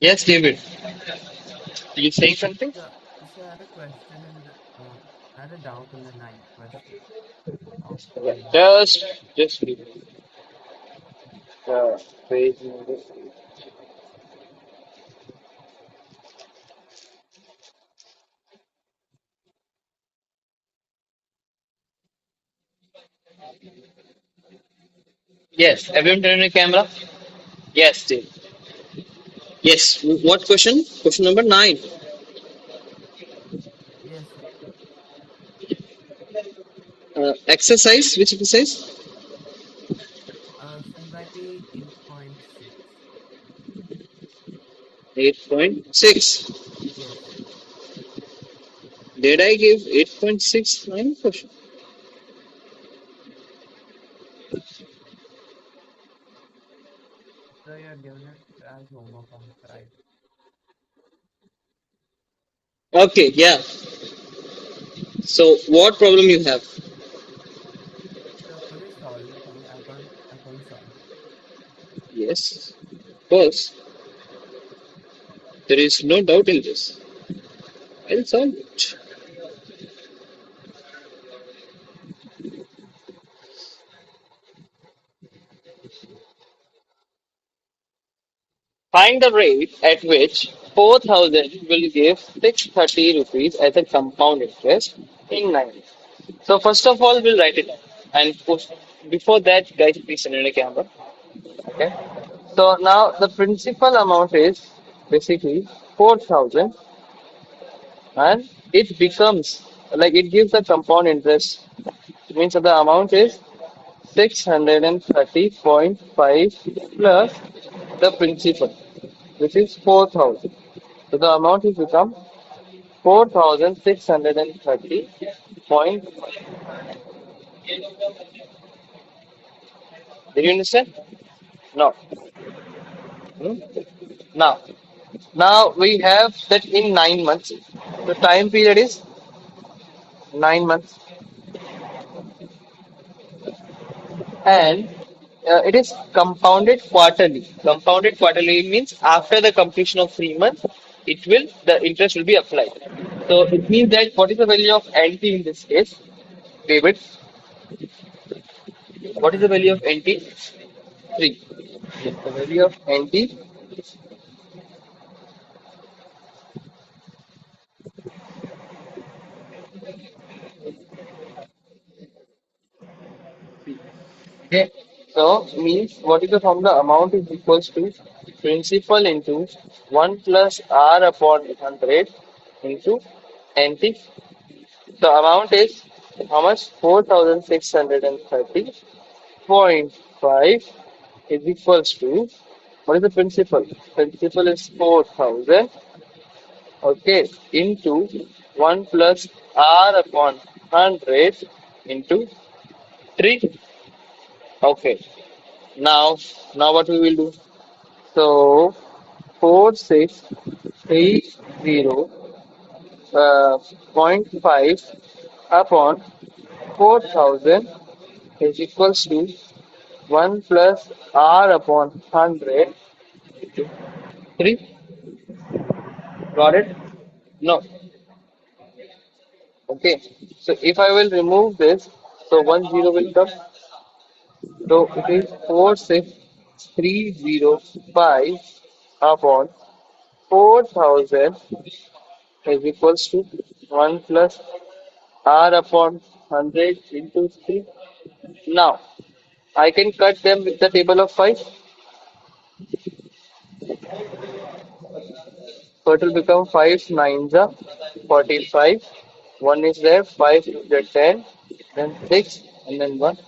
Yes, David. Are you saying something? So, so I had a question in the, I had a doubt in the ninth question of Yeah. the, Just give me the page number. Yes. Everyone turn on your camera. Yes, David. Yes. What question? Question number 9. yes, sir. Exercise. Which exercise? CYP 8.6. 8.6. Yes. Did I give 8.69 question? So you're given it as homework on Friday. Okay. Yeah. So what problem you have? So could you solve it for me? I can't solve it. Yes. Of course. There is no doubt in this. I'll solve it. Find the rate at which 4,000 will give 630 rupees as a compound interest in 9 years. So first of all, we'll write it down. And before that, guys, please send in a camera. Okay. So now the principal amount is basically 4,000, and it becomes like it gives a compound interest. It means that the amount is 630.5 plus the principal, which is 4,000. So the amount is become 4,630.5. Did you understand? No. Hmm? Now, now we have that in 9 months. The time period is 9 months, and it is compounded quarterly. Compounded quarterly means after the completion of 3 months, the interest will be applied. So it means that what is the value of NT in this case, David? What is the value of 3. NT? 3. Yes, the value of NT. Okay. So means what is the formula? Amount is equals to principal into 1 plus R upon 100 into NT. The amount is how much? 4,630.5 is equals to what is the principal? Principal is 4,000, okay, into 1 plus R upon 100 into 3. Okay. Now what we will do? So 4,630.5 upon 4,000 is equals to 1 plus R upon 100 into 3. Got it? No. Okay. So if I will remove this, so 1 0 will come. So it is 4,630.5 upon 4,000 is equals to 1 plus R upon 100 into 3. Now, I can cut them with the table of 5. So it will become 5 nines are 45. 1 is there, 5 is there, 10, then 6, and then 1.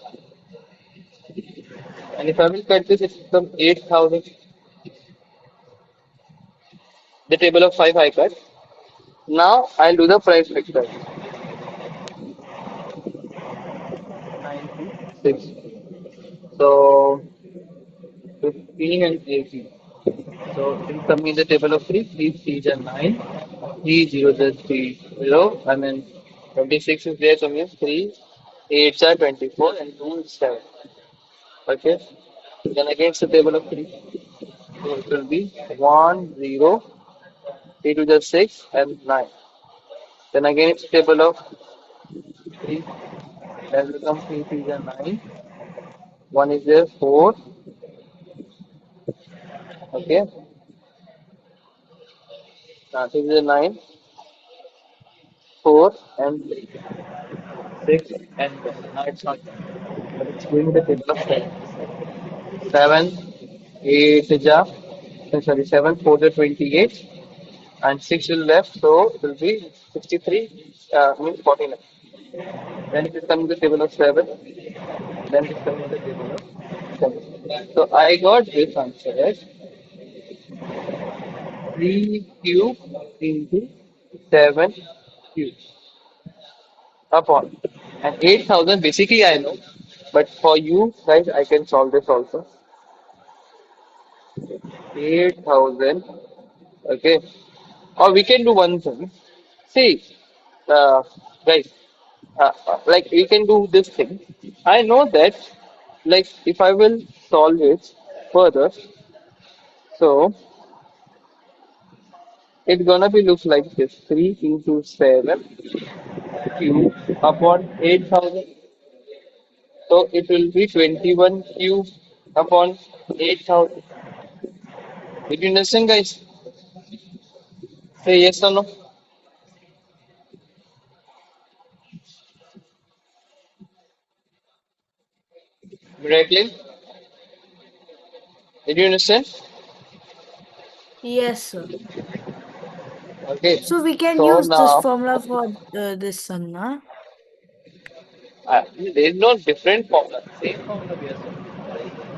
And if I will cut this, it will become 8,000. The table of 5 I cut. Now I'll do the price factor. 96. So 15 and 18. So it will come in the table of 3. 3 3s are 9. 3 0 is 3 0. And then 26 is there, so means 3 8s are 24 and 2 is 7. Okay. Then against the table of 3. So it will be 1, 0, 3 to the 6, and 9. Then again it's table of 3, that will become 3 to the 9, 1 is there, 4, okay, 3 to the 9, 4, and 3, 6, and 1. Now it's not done. But it's going to the table of 7. 7, 8 ja, sorry, 7, 4 to 28, and 6 will left, so it will be 63, means 49. Then it is coming to the table of 7, then it is coming to the table of 7. So I got this answer as 3 cube into 7 cube upon. And 8,000 basically I know, but for you guys I can solve this also. 8,000, okay. Or we can do one thing. See, guys, like we can do this thing. I know that, like, if I will solve it further, so it's gonna be look like this: 3 into 7 cube upon 8,000. So it will be 21 cube upon 8,000. Did you understand, guys? Say yes or no. Directly. Did you understand? Yes, sir. Okay. So we can So use this now, formula for this sum, na? there is no different formula. Same formula we are solving.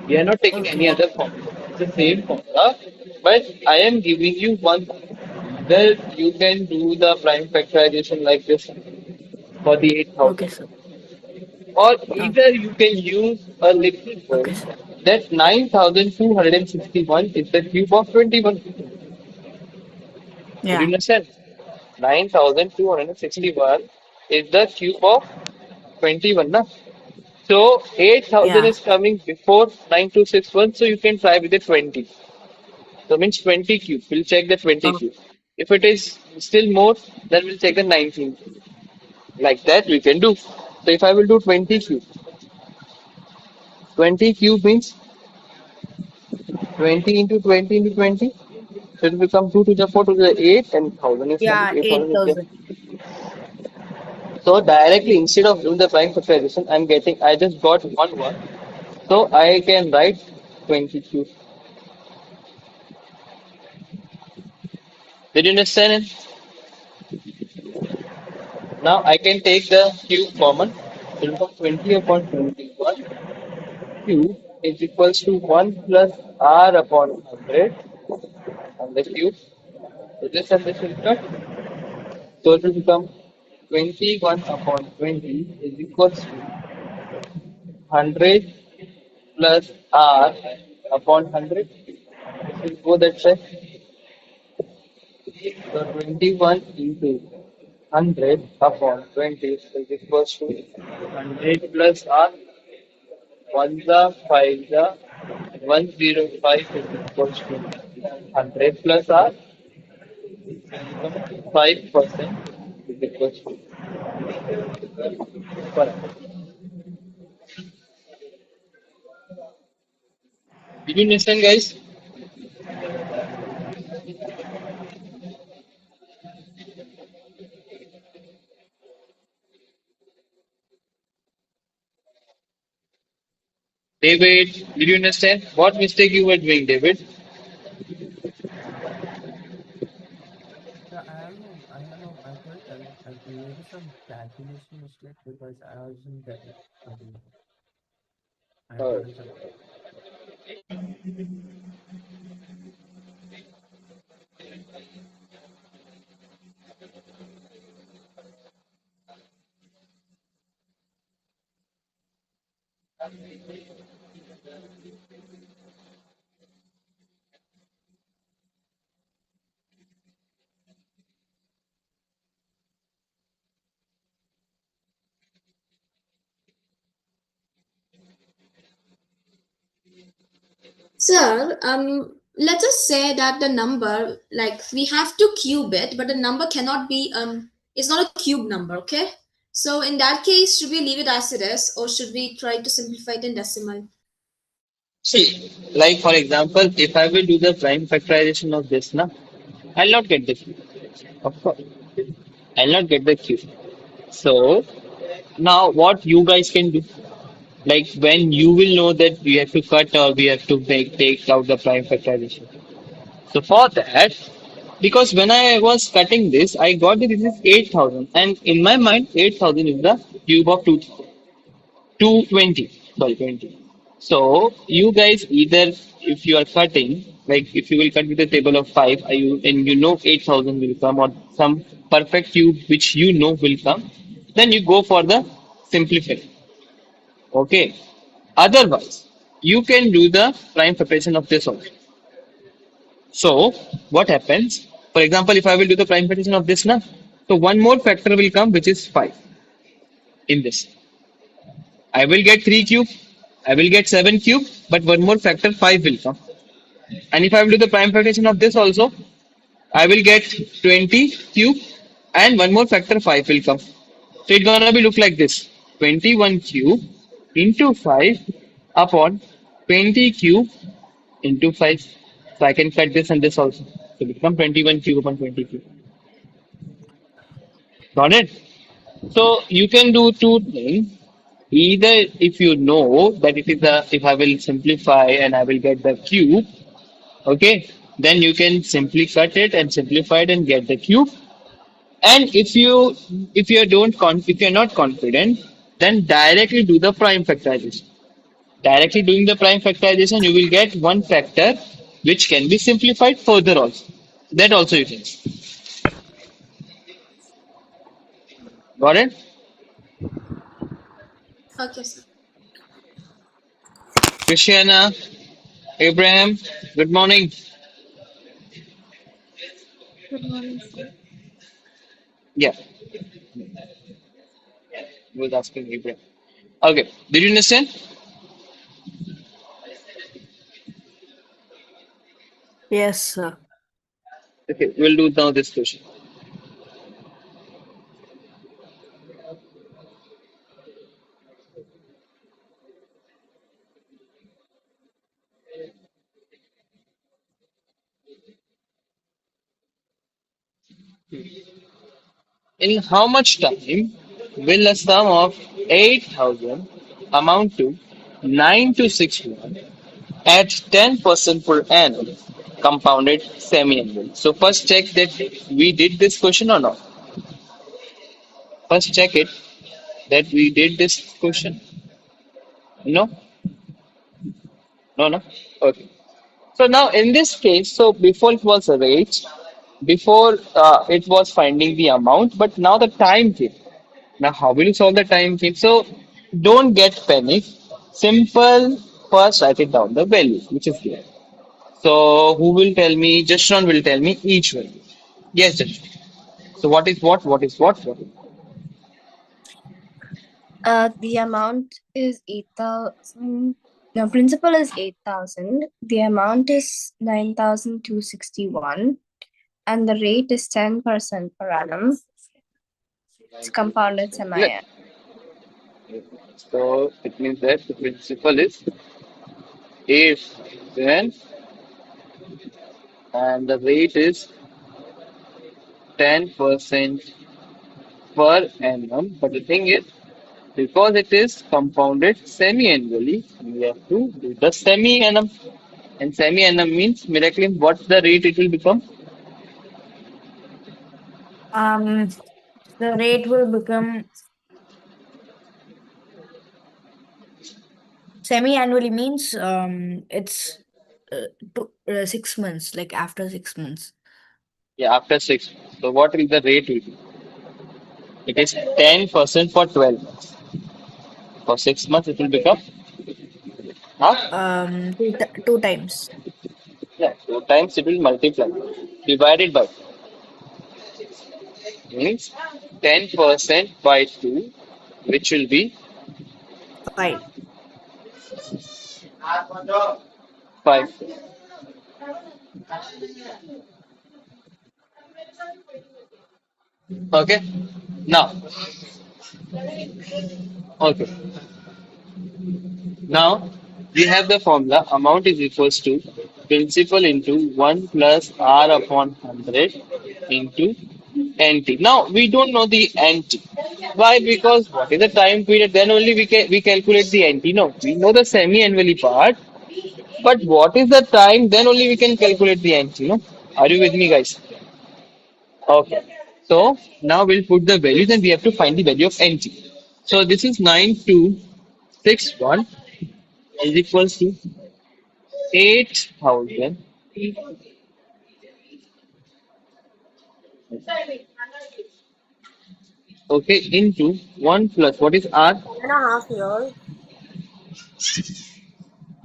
We are not taking any Okay. other formula. It's the same formula, but I am giving you one. Either you can do the prime factorization like this for the Okay, 8,000, sir. or Oh, either you can use a little okay, word sir. that 9,261 is the cube of 21. Did you Yeah. understand? 9,261 is the cube of 21. Na? So 8,000 Yeah. is coming before 9,261, so you can try with the 20. So means 20 cube. We'll check the 20 Oh, cube. If it is still more, then we'll check the 19 cube. Like that we can do. So if I will do 20 cube, 20 cube means 20 into 20 into 20. So it will become 2 to the 4 to the 8, and 1,000 is coming. yeah, 8,000 is there. 8,000. So directly instead of doing the prime factorization, I just got one word. So I can write 20 cube. Did you understand it? Now I can take the cube common. So become 20 upon 21 cube is equals to 1 plus r upon 100 and the cube. So this and this will cut. So it will become 21 upon 20 is equals to 100 plus r upon 100. This will go that side. So 21 into 100 upon 20 is equals to 100 plus r. 1 the 5 the 105 is equals to 100 plus r. 5% is equals to per hour. Did you understand, guys? David, did you understand? What mistake you were doing, David? So I don't know. I thought maybe some calculation mistake because I wasn't getting something. I have Uh, done some. Sir, Let us say that the number, like we have to cube it, but the number cannot be it's not a cube number, okay? So in that case, should we leave it as it is, or should we try to simplify it in decimal? See, like for example, if I will do the prime factorization of this, na, I'll not get the cube. Of course, I'll not get the cube. So now what you guys can do, like when you will know that we have to cut or we have to take out the prime factorization. So for that, because when I was cutting this, I got that this is 8,000, and in my mind, 8,000 is the cube of 220. Sorry, 20. So you guys either, if you are cutting, like if you will cut with a table of five, you and you know 8,000 will come or some perfect cube which you know will come, then you go for the simplified. Okay. Otherwise, you can do the prime factorization of this also. So what happens? For example, if I will do the prime factorization of this now, so one more factor will come which is 5 in this. I will get 3 cube, I will get 7 cube, but one more factor 5 will come. And if I will do the prime factorization of this also, I will get 20 cube and one more factor 5 will come. So it's gonna be look like this: 21 cube into 5 upon 20 cube into 5. So I can cut this and this also. So it become 21 cube upon 20 cube. Got it? So you can do two things. Either if you know that it is a, if I will simplify and I will get the cube, okay, then you can simply cut it and simplify it and get the cube. And if you don't if you're not confident, then directly do the prime factorization. Directly doing the prime factorization, you will get one factor which can be simplified further also. That also you can. Got it? Okay, sir. Christiana, Abraham, good morning. Good morning, sir. Yeah, was asking Abraham. Okay, did you understand? Yes, sir. Okay, we'll do now this question. In how much time will a sum of 8,000 amount to 9,261 at 10% per annum compounded semi-annual? So first check that we did this question or not. First check it that we did this question. No, no. Okay. So now in this case, so before it was a rate, before it was finding the amount, but now the time came. Now how will you solve the time came? So don't get panic. Simple. First write it down the value which is there. So who will tell me? Justron will tell me each value. Yes, Justron. So what is what? What is what? What is The amount is 8,000. The principal is 8,000. The amount is 9,261. And the rate is 10% per annum. It's compounded let, semi. so it means that the principal is then and the rate is 10% per annum. But the thing is, because it is compounded semi-annually, we have to do the semi-annum. And semi-annum means miraculously what's the rate it will become? Um, the rate will become semi-annually means it's 6 months, like after 6 months. Yeah, after 6 months. So what will the rate will be? It is 10% for 12 months. For 6 months it will become, huh? Two times. Yeah, 2 times it will multiply. Divided by means 10% by 2, which will be 5. 5. Okay. Now, okay. Now we have the formula amount is equals to principal into 1 plus R upon 100 into NT. Now we don't know the NT. Why? Because what is the time period? Then only we calculate the NT. No, we know the semi-annually part, but what is the time? Then only we can calculate the NT. No, are you with me, guys? Okay. So now we'll put the values and we have to find the value of NT. So this is 9261 is equals to 8,000, okay, into 1 plus what is R? 1.5 years.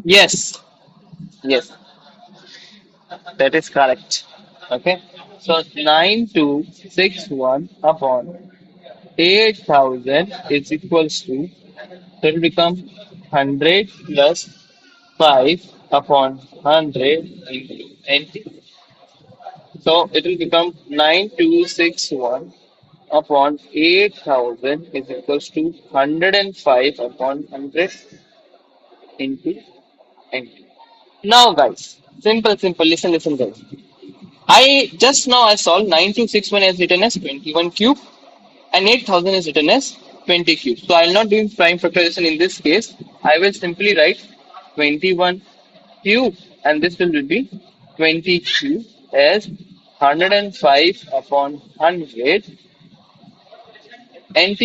Yes, yes, that is correct. Okay, so 9261 upon 8,000 is equals to, so it will become 100 plus 5 upon 100 into NT. So it will become 9261 upon 8,000 is equals to 105 upon 100 into NT. Now, guys, simple, simple. Listen, listen, guys. I just now I solved 9261 is written as 21 cube and 8,000 is written as 20 cube. So I'll not do prime factorization in this case. I will simply write 21 cube and this will be 20 cube as 105 upon 100 NT.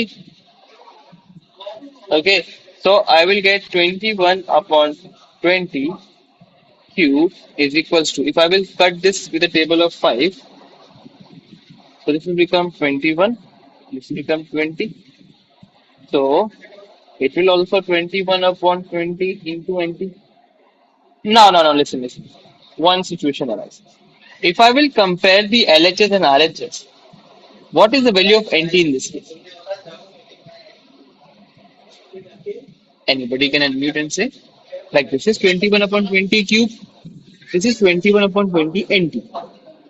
Okay, so I will get 21 upon 20 cube is equals to, if I will cut this with a table of 5, so this will become 21, this will become 20. So it will also 21 upon 20 into 20. No, no, no, listen, listen. One situation arises. If I will compare the LHS and RHS, what is the value of NT in this case? Anybody can unmute and say, like this is 21 upon 20 cube, this is 21 upon 20 NT.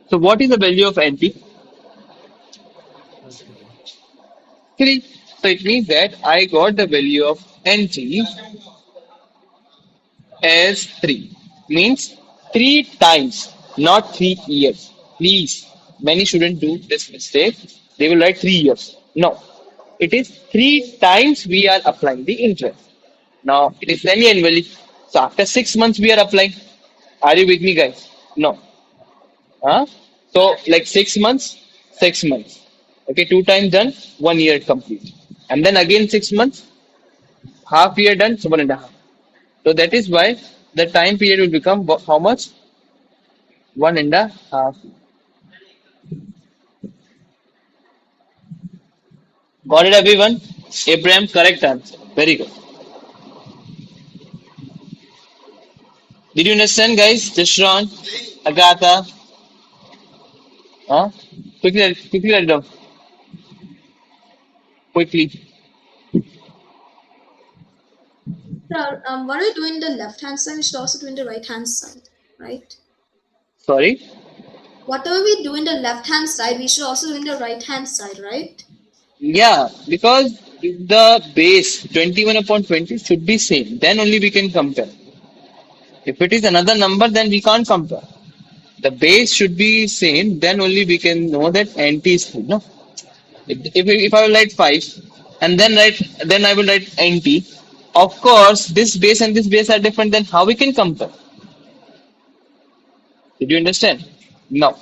So what is the value of NT? Okay. 3. So it means that I got the value of NT as 3. Means 3 times, not 3 years. Please, many shouldn't do this mistake. They will write 3 years. No, it is 3 times we are applying the interest. Now it is semi-annually. So after 6 months we are applying. Are you with me, guys? No. Huh? So like 6 months, 6 months. Okay, 2 times done, 1 year complete. And then again 6 months, half year done, so 1.5. So that is why the time period will become how much? 1.5. Got it, everyone? Abraham, correct answer. Very good. Did you understand, guys? Jashron, Agatha, huh? Quickly write it down. Quickly. Sir, what are we doing the left hand side? We should also do in the right hand side, right? Sorry. Whatever we do in the left hand side, we should also do in the right hand side, right? Yeah, because the base 21 upon 20 should be same. Then only we can compare. If it is another number, then we can't compare. The base should be same. Then only we can know that NT is 3. No, if I will write 5 and then I will write NT. Of course, this base and this base are different. Then how we can compare? Did you understand? No.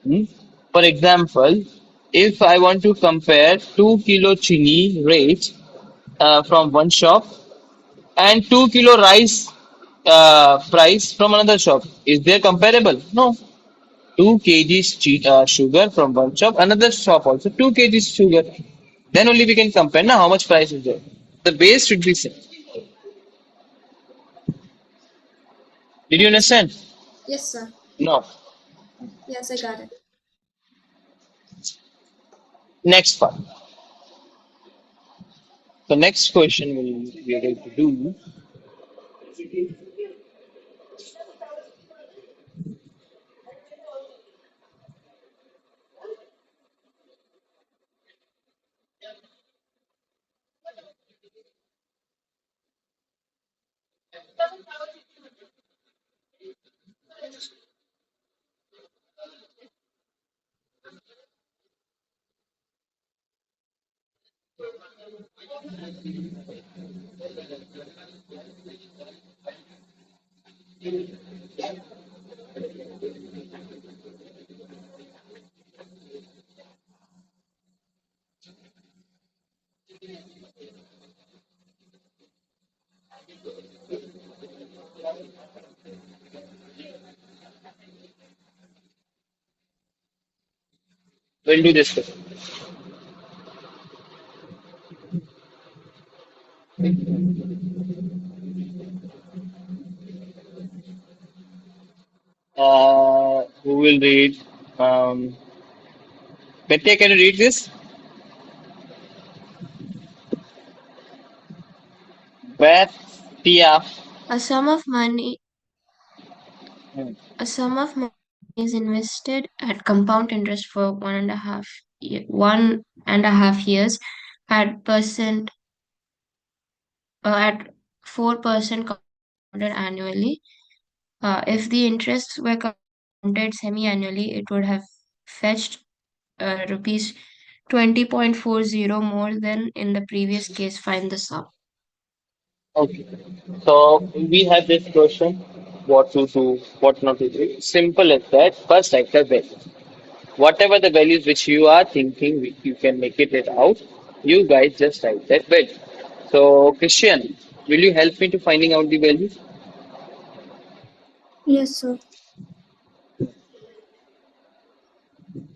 Hmm? For example, if I want to compare 2 kilo chini rate from one shop and 2 kilo rice price from another shop, is there comparable? No. 2 kgs sugar from one shop, another shop also 2 kgs sugar. Then only we can compare now how much price is there. The base should be same. Did you Okay, sir. understand? Yes, sir. No. Yes, I got it. Next part. The next question we are going to do. We'll do this. Who will read? Betty, can you read this? Bethia. A sum of money A sum of money is invested at compound interest for 1.5 years at 4% compounded annually. If the interests were compounded semi-annually, it would have fetched rupees 20.40 more than in the previous case. Find the sum. Okay. So we have this question: what to do, what not to do. Simple as that. First, write the value. Whatever the values which you are thinking, you can make it out. You guys just write that value. So, Christian, will you help me to finding out the values? Yes, sir.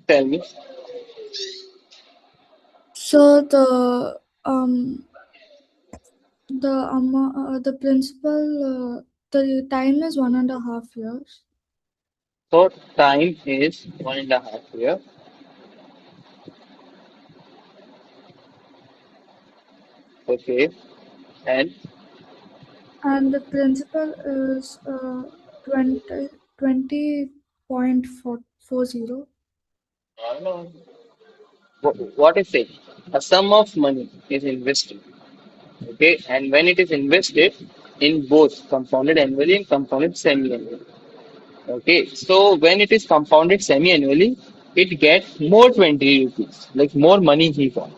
Tell me. So the principal the time is 1.5 years. So, time is 1.5 year. Okay. And And the principal is 20.40. what is it? A sum of money is invested. Okay. And when it is invested in both compounded annually and compounded semi-annually. Okay, so when it is compounded semi-annually, it gets more 20 rupees, like more money he got.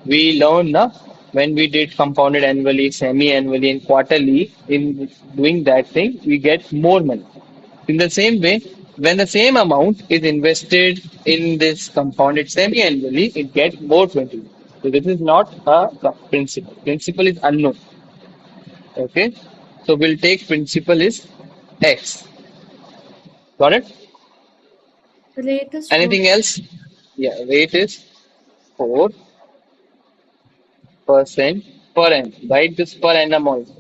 We learned now when we did compounded annually, semi-annually, and quarterly, in doing that thing, we get more money. In the same way, when the same amount is invested in this compounded semi-annually, it gets more 20. So this is not a principle. Principle is unknown. Okay, so we'll take principle is X. Got it? The rate is 4. Anything else? Yeah, rate is 4% per annum. Write this per annum also.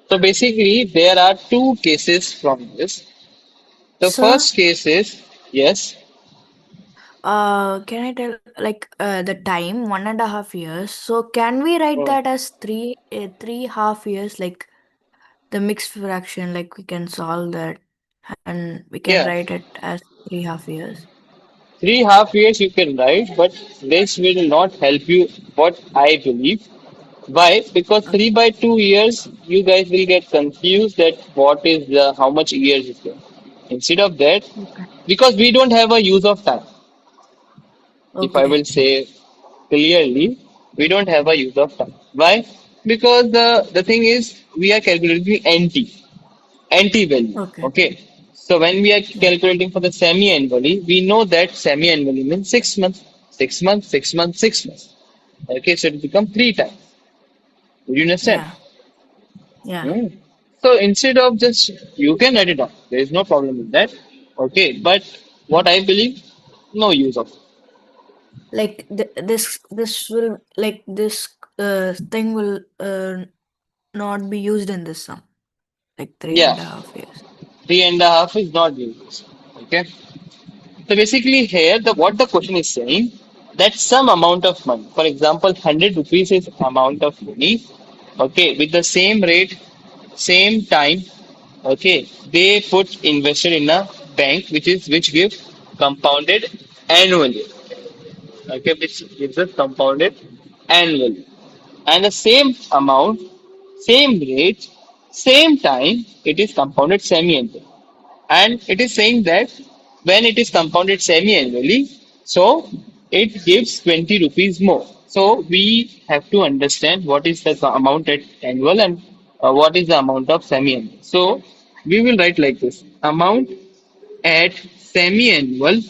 So basically, there are two cases from this. The Sir, first case is yes, can I tell like the time 1.5 years? So can we write oh, that as three half years, like the mixed fraction, like we can solve that and we can yeah, write it as 3.5 years. 3.5 years you can write, but this will not help you. What I believe. Why? Because Okay. 3/2 years, you guys will get confused that what is the how much years is there. Instead of that, Okay. because we don't have a use of time. If I Okay. will say clearly, we don't have a use of time. Why? Because the thing is we are calculating NT value. Okay. Okay. So when we are Yeah. calculating for the semi-annually, we know that semi-annually means 6 months, 6 months, 6 months, 6 months. Okay, so it become three times. Do you understand? Yeah. Yeah. Hmm. So instead of just you can write it down. There is no problem with that. Okay, but what I believe, no use of. Like this will like this thing will not be used in this sum, like three Yeah, and a half years. 3.5 is not used. Okay. So basically here the what the question is saying that some amount of money, for example, 100 rupees is amount of money, okay, with the same rate, same time, okay, they put invested in a bank which gives compounded annually, okay, which gives us compounded annually, and the same amount, same rate, same time, it is compounded semi-annually. And it is saying that when it is compounded semi-annually, so it gives 20 rupees more. So we have to understand what is the amount at annual and what is the amount of semi-annual. So we will write like this: amount at semi-annual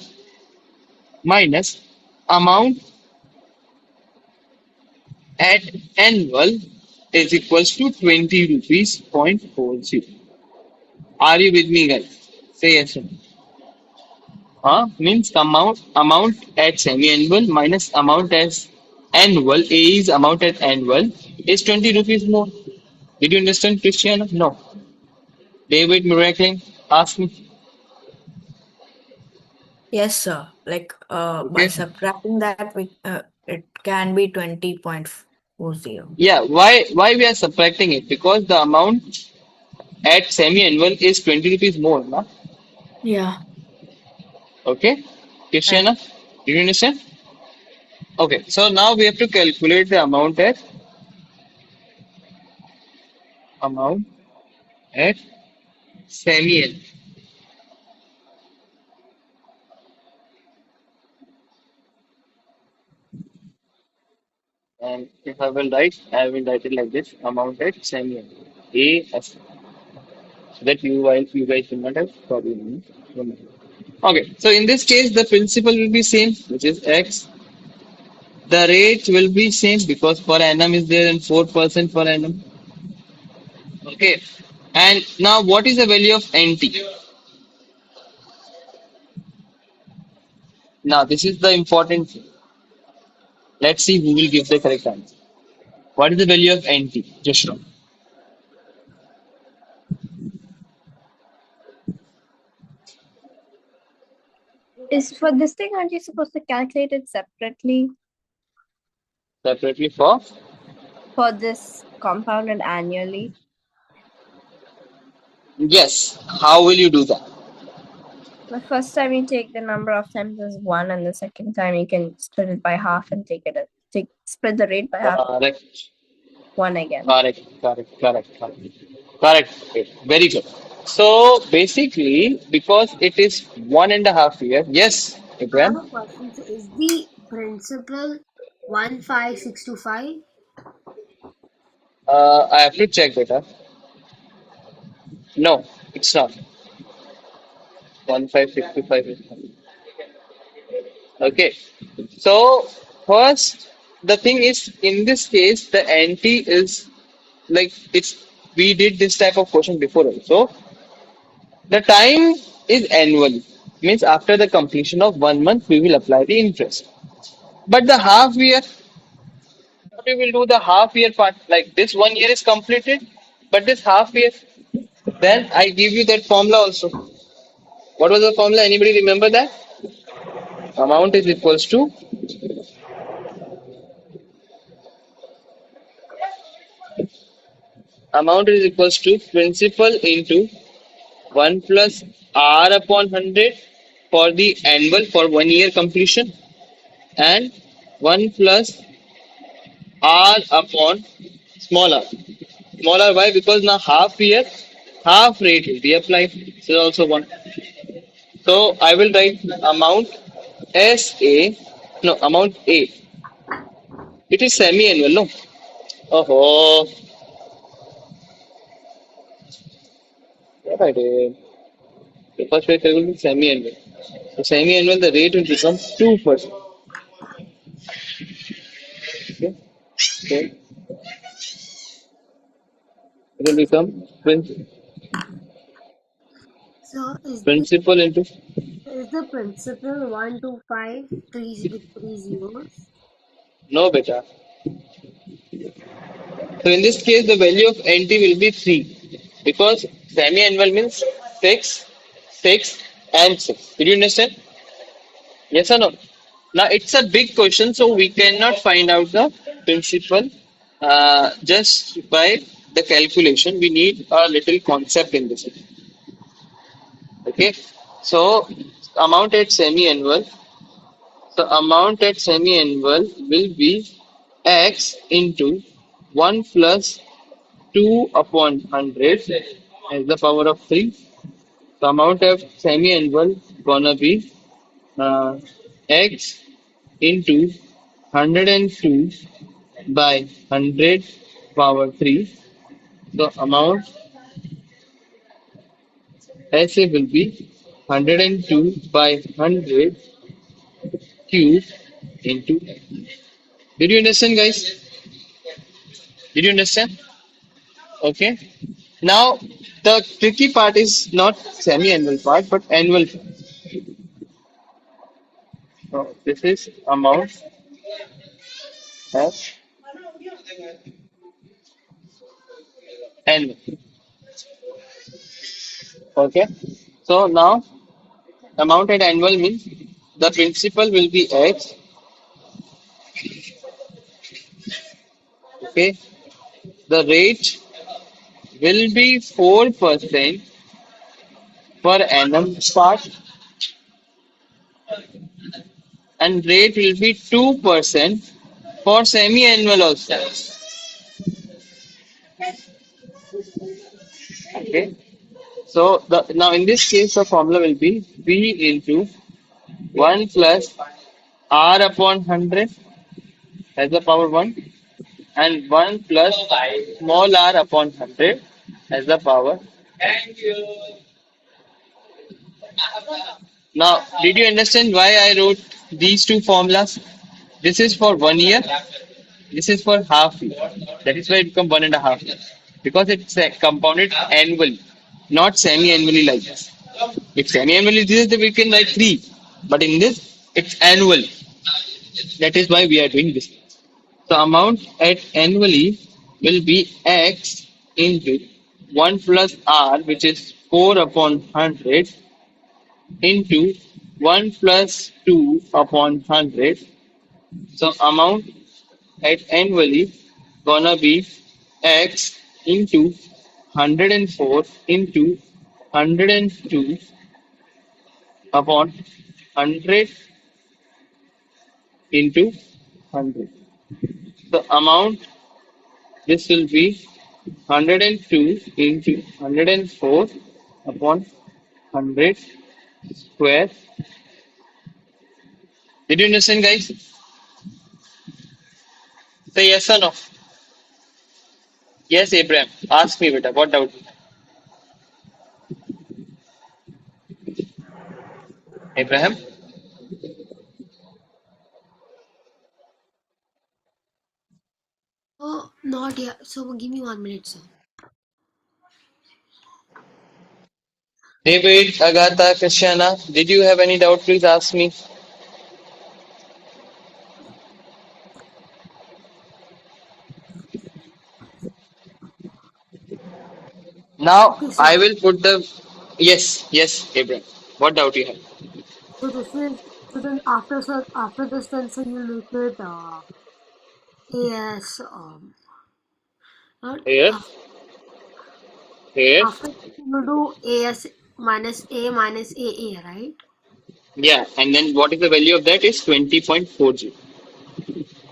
minus amount at annual is equals to 20 rupees point 40. Are you with me, guys? Say yes or no. Means amount at semi-annual minus amount as annual. A is amount at annual is 20 rupees more. Did you understand, Christiana? No. David Miracle, ask me. Yes, sir. Like by Okay. subtracting that, we it can be 20.40. Yeah. Why we are subtracting it? Because the amount at semi-annual is 20 rupees more, na? Yeah. Okay. And Christiana, did you understand? Okay. So now we have to calculate the amount at semi-annual. And if I will write it like this: amount at semi-annual. A S, so that you guys will not have problem. Okay, so in this case, the principal will be same, which is X. The rate will be same because per annum is there and 4% per annum. Okay, and now what is the value of NT? Now this is the important thing. Let's see who will give the correct answer. What is the value of NT? Just show. Is for this thing, aren't you supposed to calculate it separately Separately for for this compounded annually? yes. How will you do that? The first time you take the number of times as 1, and the second time you can split it by half and split the rate by half, Correct. 1 again. Correct. Okay. Very good. So basically, because it is 1.5 year, yes, I have Ibrahim, a question. So is the principal 15625? I have to check beta. No, it's not. 15625 is not. Okay. So first, the thing is, in this case, the NT is like it's. We did this type of question before also. The time is annual, means after the completion of 1 month, we will apply the interest. But the half year, what we will do the half year part, like this 1 year is completed, but this half year, then I give you that formula also. What was the formula? Anybody remember that? Amount is equals to principal into 1 plus R upon 100 for the annual for 1 year completion and 1 plus R upon small r. Small r, why? Because now half year, half rate will be applied. So also one. So I will write amount SA, no, amount A. It is semi-annual, no? Oh, what I did. The first rate will be semi-annual. So semi-annual, the rate will become 2%. Okay? So it will become So principal into. is the principal 1253030? No, beta. So in this case, the value of NT will be 3 because semi-annual means 6, 6, and 6. Did you understand? Yes or no? Now it's a big question, so we cannot find out the principal just by the calculation. We need a little concept in this. Okay, so amount at semi-annual. So amount at semi-annual will be x into 1 plus 2 upon 100 as the power of 3. The amount of semi-annual gonna be x into 102 by 100 power 3. So amount SA will be 102 by 100 cube into. Did you understand, guys? Did you understand? Okay. Now the tricky part is not semi-annual part, but annual part. So this is amount as annual. Okay. So now amount at annual means the principal will be X. Okay. The rate will be 4% per annum part, and rate will be 2% for semi-annual also. Okay. So now in this case the formula will be V into 1 plus R upon 100 as the power 1, and 1 plus small r upon 100 as the power. Now, did you understand why I wrote these two formulas? This is for 1 year, this is for half year. That is why it become 1.5 years. Because it's compounded annually, not semi-annually like this. If semi-annually this is, then we can write 3. But in this, it's annual. That is why we are doing this. So amount at annually will be X into 1 plus R, which is 4 upon 100, into 1 plus 2 upon 100. So amount at annually gonna be X into 104 into 102 upon 100 into 100. So amount this will be 102 into 104 upon 100 square. Did you understand, guys? Say yes or no. Yes, Abraham. Ask me, beta. What doubt? Abraham? Oh, not yet. So give me 1 minute, sir. David, Agatha, Christiana, did you have any doubt? Please ask me. Now Okay, sir. I will put the. Yes, yes, Abraham. What doubt you have? So this is so then after, sir, after this, then sir, you make it AS not Here, here. after you do AS minus A minus AA, right? Yeah, and then what is the value of that is 20.40.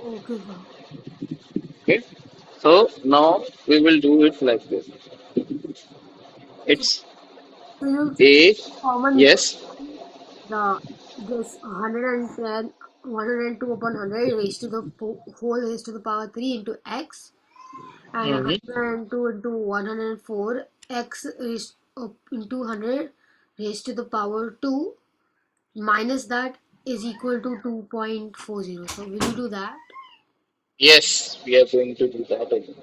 Okay, sir. Okay. So now we will do it like this. So, It's so you A. common Yes. the this 110 102 upon 100 raised to the whole raised to the power 3 into x, and Mm-hmm. 102 into 104 x raised up into 100 raised to the power 2 minus that is equal to 2.40. So will you do that? Yes, we are going to do that again.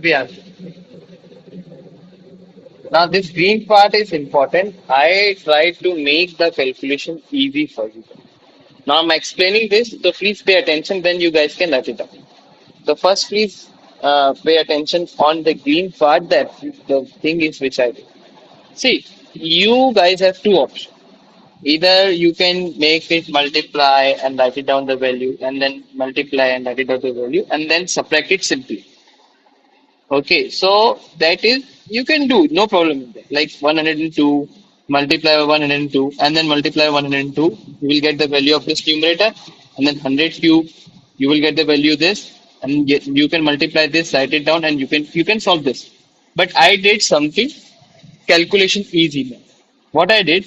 Yeah. Now this green part is important. I try to make the calculation easy for you. Now I'm explaining this, so please pay attention. Then you guys can write it up. So first, please pay attention on the green part. That the thing is which I do. See, you guys have two options. Either you can make it multiply and write it down the value, and then multiply and write it down the value, and then subtract it simply. Okay, so that is you can do no problem with that. Like 102 multiply by 102 and then multiply 102, you will get the value of this numerator, and then 100 cube, you will get the value this, and you can multiply this, write it down, and you can solve this. But I did something calculation easy now. What I did,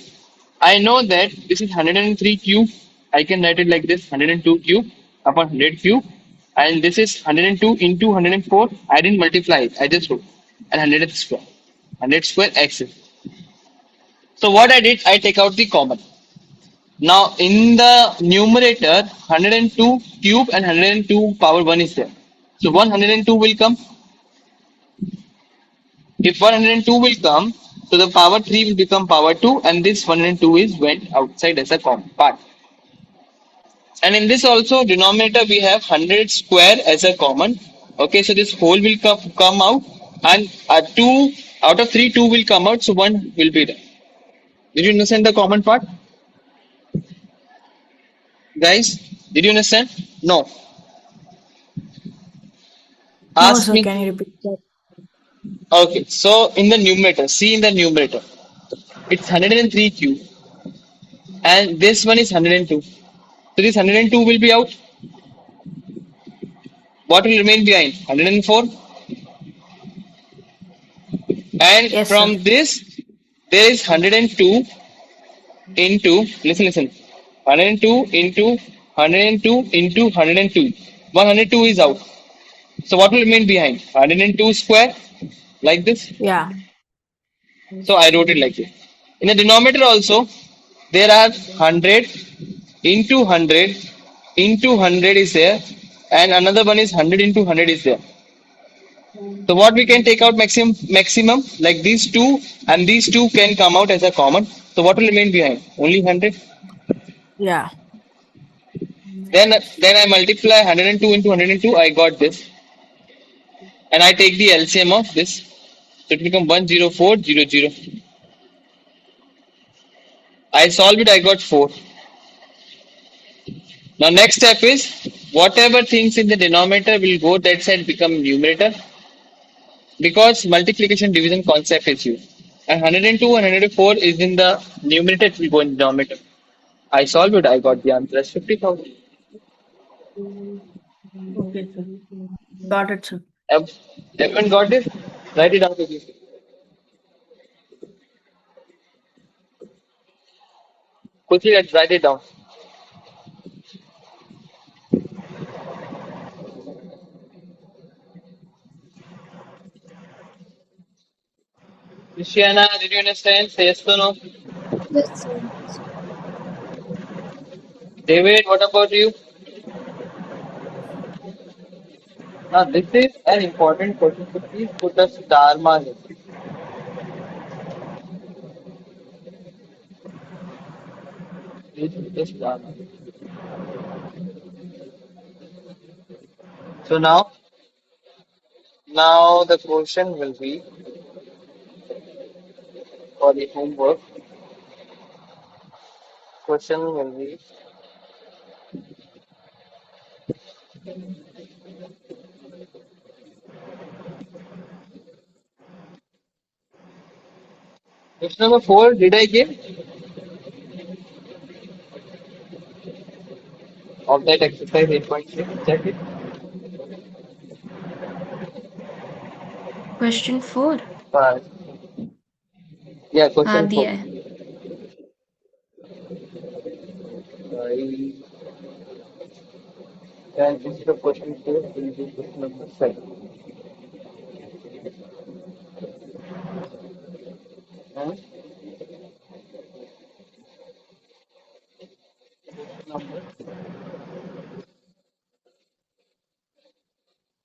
I know that this is 103 cube. I can write it like this 102 cube upon 100 cube. And this is 102 into 104. I didn't multiply it. I just wrote. And 100 square. 100 square x. So what I did, I take out the common. Now in the numerator, 102 cube and 102 power 1 is there. So 102 will come. If 102 will come, so the power 3 will become power 2, and this 102 is went outside as a common part. And in this also denominator we have 100 square as a common. Okay, so this whole will come out, and 2 out of 3, 2 will come out, so 1 will be there. Did you understand the common part? Guys, did you understand? No. No, Ask sir. me. Can you repeat that? Okay, so in the numerator, see in the numerator, it's 103 cube, and this one is 102. So this 102 will be out. What will remain behind? 104. And Yes, from sir. this, there is 102 into, listen, 102 into 102 into 102. 102 is out. So what will remain behind? 102 square, like this. Yeah. So I wrote it like this. In the denominator also, there are 100 into 100 into 100 is there, and another one is 100 into 100 is there. So what we can take out maximum like these two, and these two can come out as a common. So what will remain behind? Only 100. Yeah. Then I multiply 102 into 102. I got this, and I take the LCM of this. So it become 10400. I solved it, I got 4. Now next step is whatever things in the denominator will go that side become numerator because multiplication division concept is used. And 102 and 104 is in the numerator, it will go in the denominator. I solved it, I got the answer as 50,000. Okay, sir. Got it, sir. Everyone got it? Write it down quickly. Quickly, let's write it down. Christiana, did you understand? Say yes or no? Yes, sir. David, what about you? Yes, sir. Now, this is an important question, so please put a star mark. in it. Please put a star mark. So now the question will be for the homework. Question will be question number 4. Did I give of that exercise 8.6? Check it. Question 4. But yeah, question 4. Diya. I and instead of question 4, we'll do question number 7. And number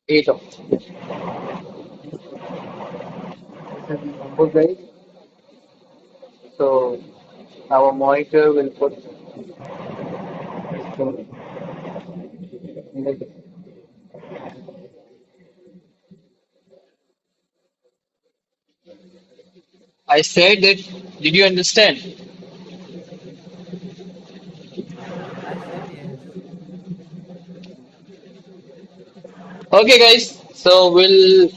8 of. This is the homework, guys. So our monitor will put this thing in the I said that. Did you understand? I said yes. Okay, guys. So we'll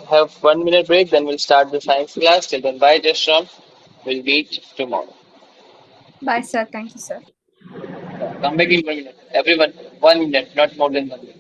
have 1 minute break. Then we'll start the science class. Till then, bye, Jashram. We'll meet tomorrow. Bye, sir. Thank you, sir. Come back in 1 minute. Everyone, 1 minute, not more than 1 minute.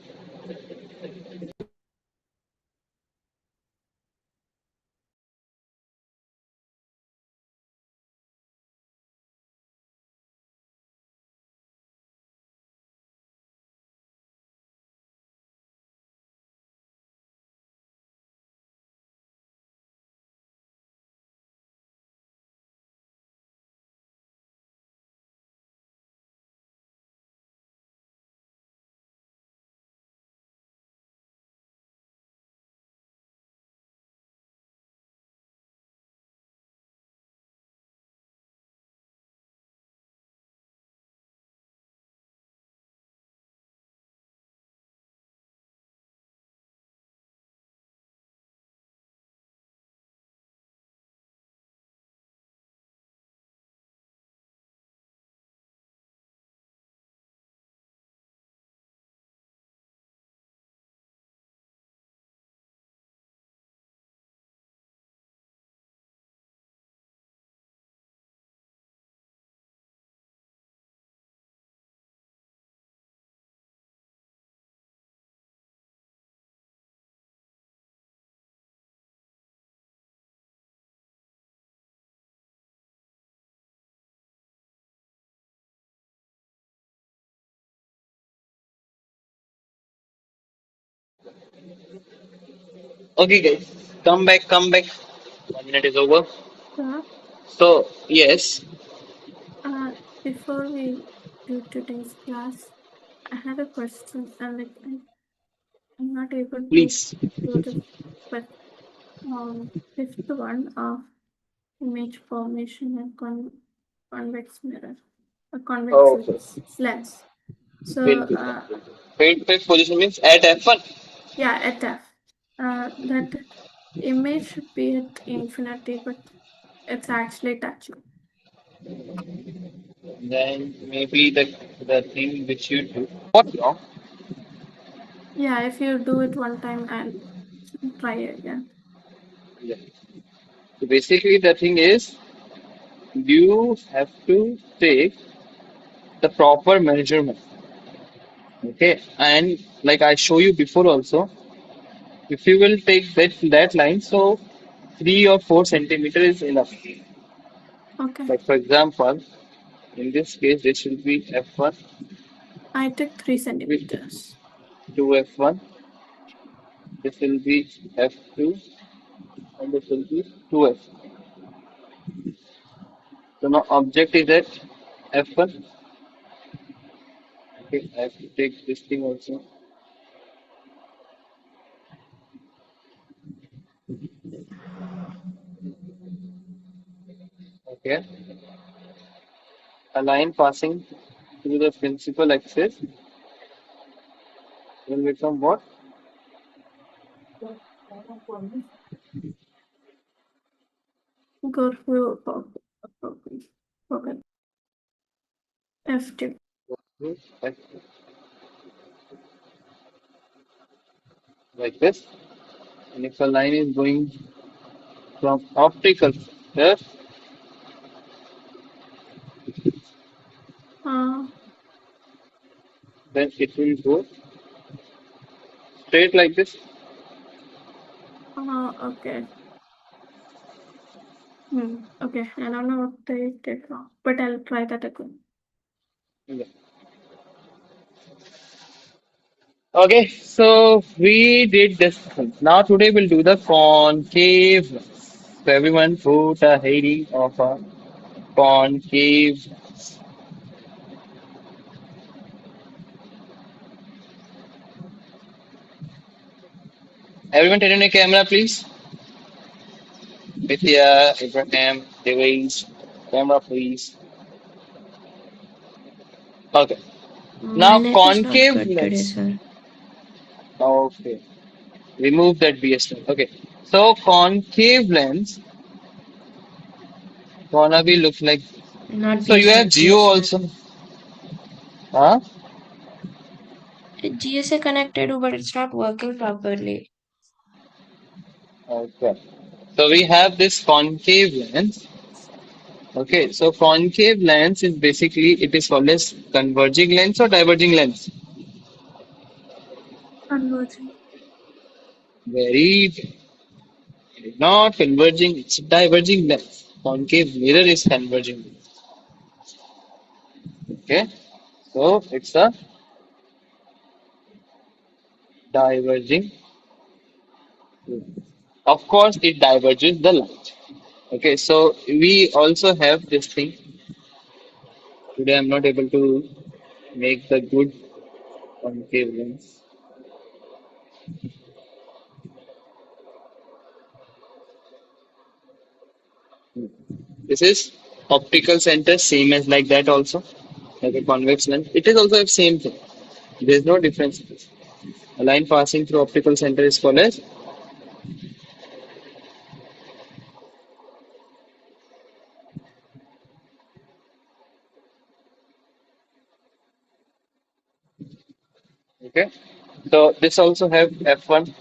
Okay, guys. Come back. Come back. 1 minute is over. Sir, So yes, before we do today's class, I had a question and I'm not able to please. do this, but fifth one of image formation and convex mirror, a convex Okay. lens. So Will do that. Fifth position means at F1. yeah, at F, that image should be at infinity, but it's actually touching. Then maybe the thing which you do what wrong. Yeah, if you do it one time and try again. Yeah. So basically the thing is you have to take the proper measurement. Okay. And like I show you before also, if you will take that line, so 3 or 4 centimeter is enough. Okay. Like for example, in this case this will be F1 I took 3 with centimeters. 2F1, this will be F2 and this will be 2F. So now object is at F1. Okay, I have to take this thing also. Okay, a line passing through the principal axis will become what? Go through okay. F2. F like this. And if a line is going from optical center, Uh, then it will go straight like this. okay. Okay, I don't know what they did wrong, but I'll try that again. Yeah. Okay, so we did this. Now today we'll do the concave. So everyone put a heading of a concave. Everyone turn on your camera, please. Nithya, Abraham, Devesh, camera, please. Okay. My Now net is not concave good today, lens. sir. Okay. Remove that BS. Okay. So concave lens gonna be look like. Not So you have BSNL, Geo GSNL. also. Huh? GSA connected, but it's not working properly. Okay. So we have this concave lens. Okay. So concave lens is basically it is called as converging lens or diverging lens. Converging. Very not converging. It's diverging lens. Concave mirror is converging. Okay. So it's a diverging. Of course, it diverges the light. Okay, so we also have this thing. Today I'm not able to make the good concave lens. This is optical center, same as like that also, like a convex lens. It is also the same thing. There is no difference. A line passing through optical center is called as. Okay. So this also have F1,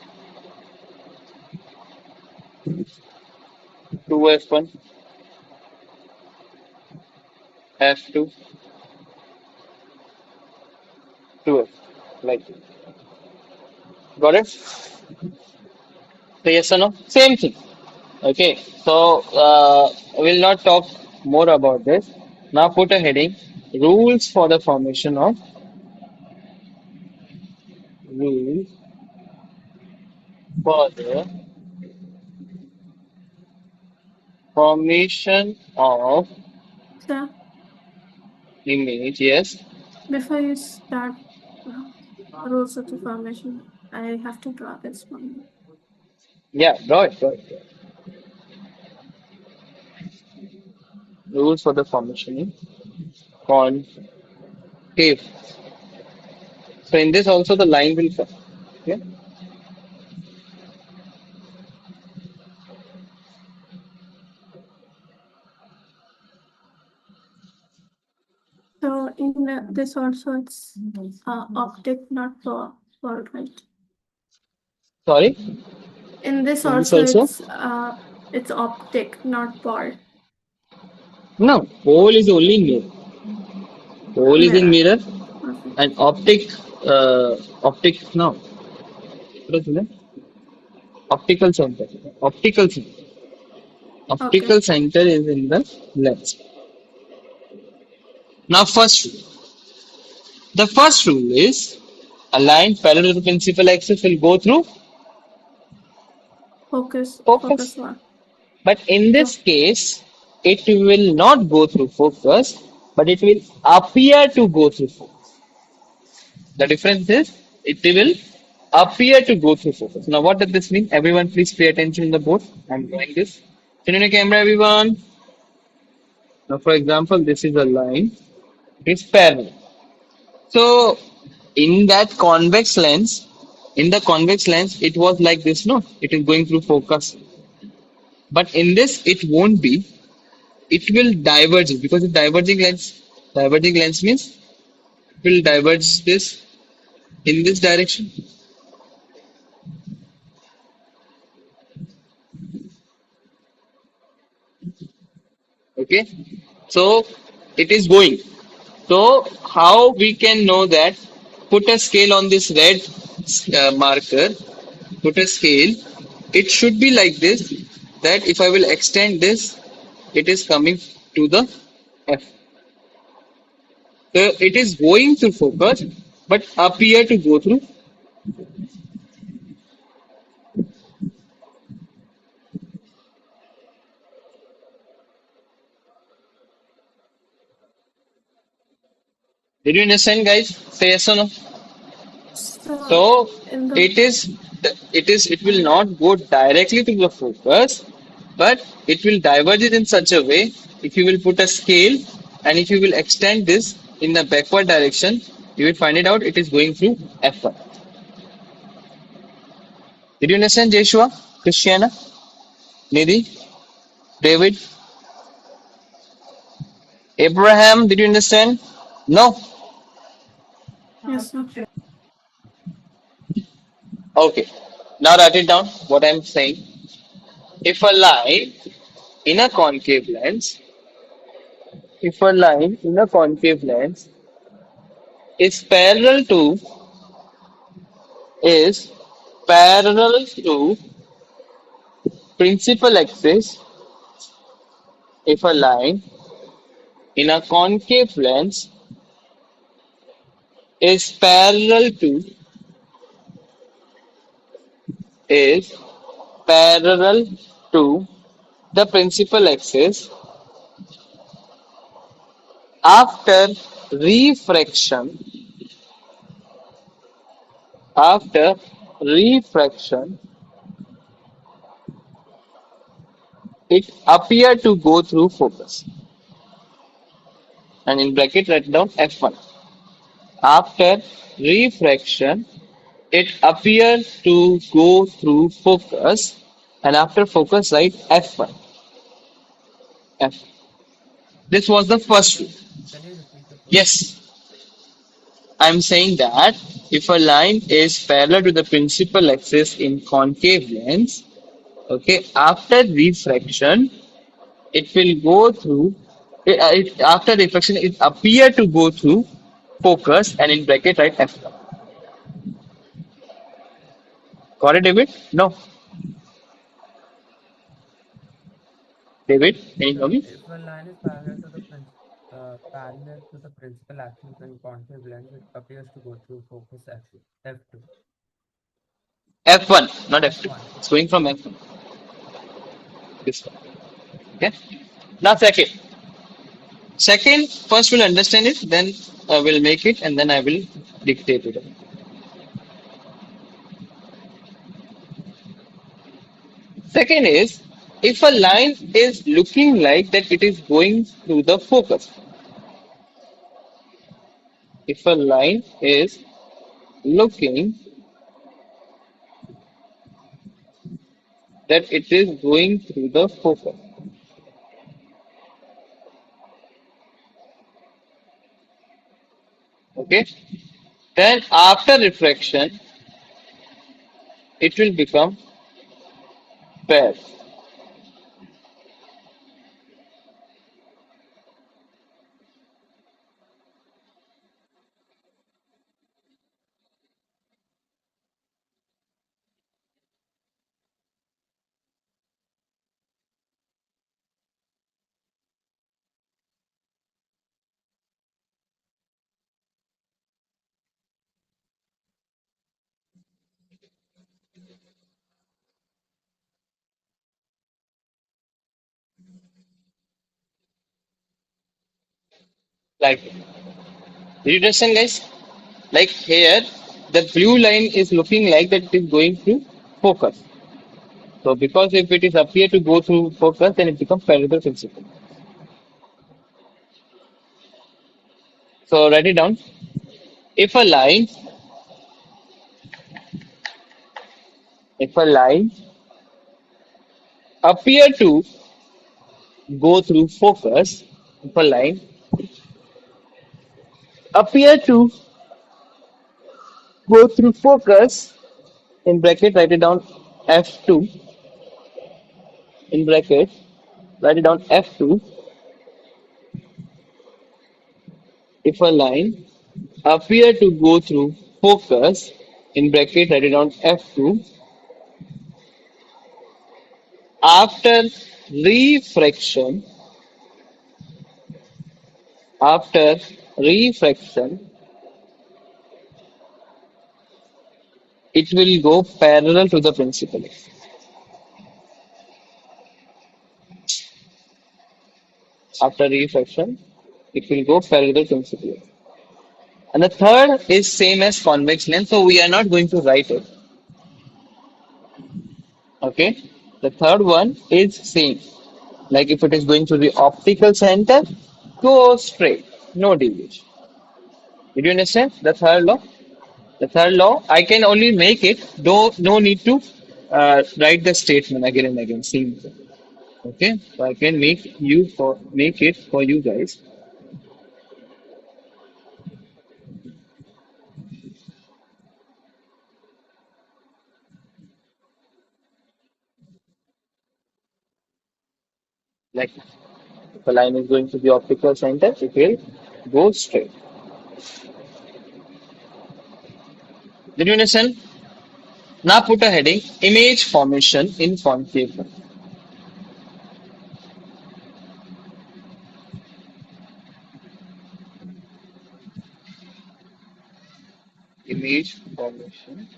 2F1, F2, 2F. Like got it? So yes or no? Same thing. Okay, so we'll not talk more about this. Now put a heading. Rules for the formation of rules for the formation of So image. Yes. before you start rules of the formation, I have to draw this one. Yeah. Draw it. Draw it. Rules for the formation in concave. So in this also the line will come. Okay. So in this also it's optic, not ball, right? Sorry, In this in this also also? it's optic, not ball. No, pole is only mirror. Pole is in Mirror. mirror Okay. and optic, no. What is it? Optical center. Optical center. Okay. Optical center is in the lens. Now, the first rule is a line parallel to the principal axis will go through Focus focus. one. But in Yeah. this case, it will not go through focus, but it will appear to go through focus. The difference is it will appear to go through focus. Now, what does this mean? Everyone, please pay attention in the board. I'm drawing this. Turn on your camera, everyone. Now, for example, this is a line. It's parallel. So, in that convex lens, in the convex lens, it was like this, no? It is going through focus. But in this, it won't be. It will diverge it because the diverging lens means it will diverge this in this direction. Okay, so it is going. So how we can know that? Put a scale on this red marker. Put a scale. It should be like this, that if I will extend this, it is coming to the F. So it is going through focus but appear to go through. Did you understand, guys? Say yes or no. So So in the it will not go directly to the focus, but it will diverge it in such a way. If you will put a scale and if you will extend this in the backward direction, you will find it out it is going through F1. Did you understand, Joshua, Christiana, Nidhi, David, Abraham? Did you understand? No? yes, sir. Okay. Now write it down what I'm saying. If a line in a concave lens, if a line in a concave lens is parallel to is parallel to principal axis, if a line in a concave lens is parallel to is parallel to the principal axis, after refraction, after refraction it appear to go through focus, and in bracket write down F1. After refraction it appears to go through focus, and after focus write F1. F. This was the first rule. Can you repeat the first one? Yes, I'm saying that if a line is parallel to the principal axis in concave lens, okay, after refraction, it will go through. After refraction, it appear to go through focus, and in bracket write F. Got it, David? No, David, can you hear So me? if a line is parallel to the principal axis in concave lens, it appears to go through focus axis F2. F1, not F2. F1. It's going from F1. This one. Okay. Now second. Second, first we'll understand it, then I will make it, and then I will dictate it. Second is, if a line is looking like that it is going through the focus. If a line is looking that it is going through the focus. Okay. Then after refraction, it will become fair. Like, did you understand, guys? Like here, the blue line is looking like that it is going through focus. So because if it is appear to go through focus, then it becomes parallel principle. So write it down. If a line, if a line appear to go through focus, if a line appear to go through focus, in bracket write it down F2, in bracket write it down F2. If a line appear to go through focus, in bracket write it down F2, after refraction, after refraction, it will go parallel to the principal. After refraction, it will go parallel to principal. And the third is same as convex lens, so we are not going to write it. Okay. The third one is same. Like if it is going to the optical center, go straight, no deviation. Did you understand the third law? The third law, I can only make it, though no need to write the statement again and again. Same thing. Okay, so I can make it for you guys. Like if a line is going to the optical center, it will go straight. Did you understand? Now put a heading: image formation in concave lens. Image formation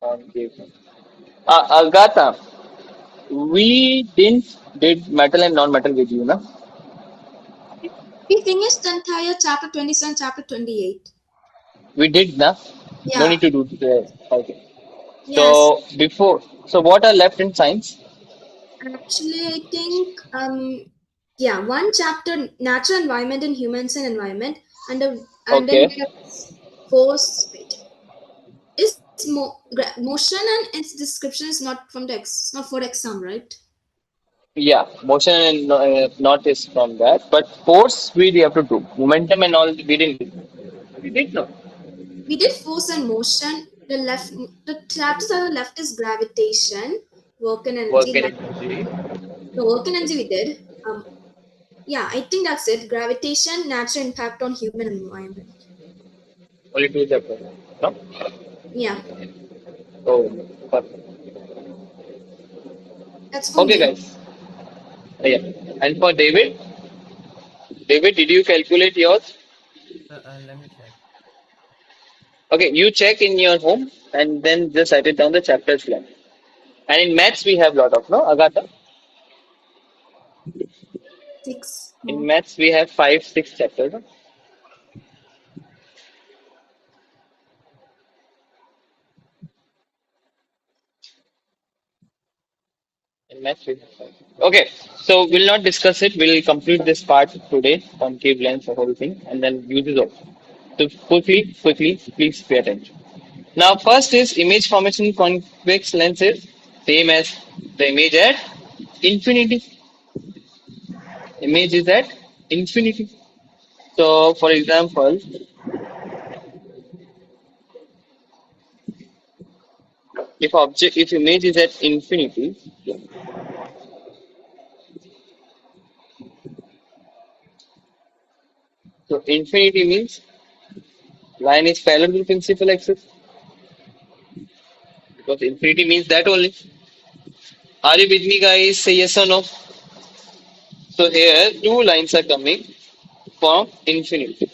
concave lens. Agatha, we didn't did metal and non-metal with you, na? We finished the entire chapter 27, chapter 28. We did, na? No Yeah. need to do today. Okay. Yes. So before, so what are left in science? Actually, I think yeah, one chapter, natural environment and humans and environment, and then Okay. there's force. Wait, is motion and its description is not from the it's not for exam, right? Yeah, motion and not is from that, but force we have to do. Momentum and all we didn't do. We did no. We did force and motion. The chapters on the left is gravitation, work and energy. Work and energy. The work and energy we did. Yeah, I think that's it. Gravitation, natural impact on human environment. Only two chapters. No? Yeah, Oh, perfect. that's for Okay, me. guys. Yeah. And for David, did you calculate yours? Let me check. Okay, you check in your home and then just write it down the chapters length. And in maths we have lot of no, Agatha. 6 In more. maths we have 5, 6 chapters. No? In maths we have 5. Okay, so we'll not discuss it. We'll complete this part today, concave lens, the whole thing, and then uses of. So quickly, please pay attention. Now, first is image formation in convex lenses, same as the image at infinity. Image is at infinity. So, for example, if image is at infinity, so infinity means line is parallel to principal axis, because infinity means that only. Are you with me, guys? Say yes or no. So here two lines are coming from infinity.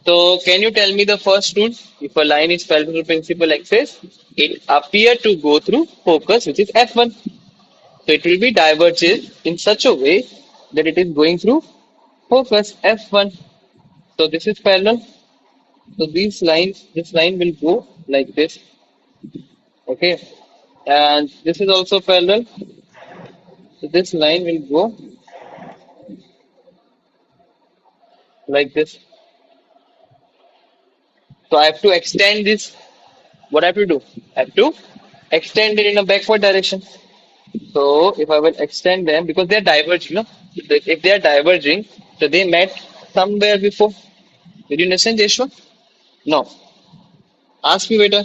So can you tell me the first rule? If a line is parallel to principal axis, it appear to go through focus, which is F1. So it will be divergent in such a way that it is going through focus F1. So this is parallel. So this line will go like this. Okay. And this is also parallel. So this line will go like this. So I have to extend this. What I have to do? I have to extend it in a backward direction. So if I will extend them, because they are diverging, no? If they are diverging, so they met somewhere before. Did you understand, Joshua? No. Ask me later.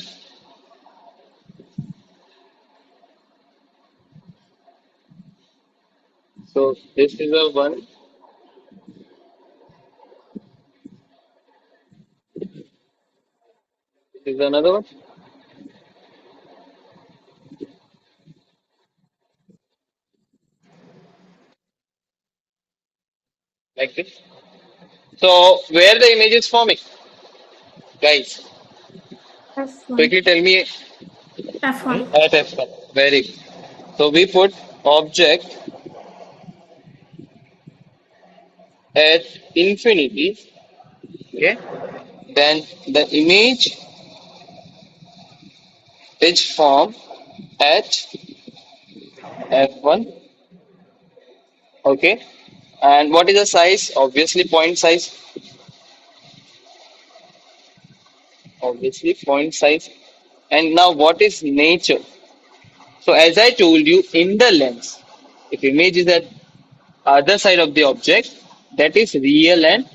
So this is a one. This is another one. Like this. So where the image is forming, guys? F1. Quickly tell me F1. at F1. Very good. So we put object at infinity. Okay. Then the image is formed at F1. Okay. And what is the size? Obviously point size. Obviously point size. And now what is nature? So as I told you, in the lens, if image is at other side of the object, that is real and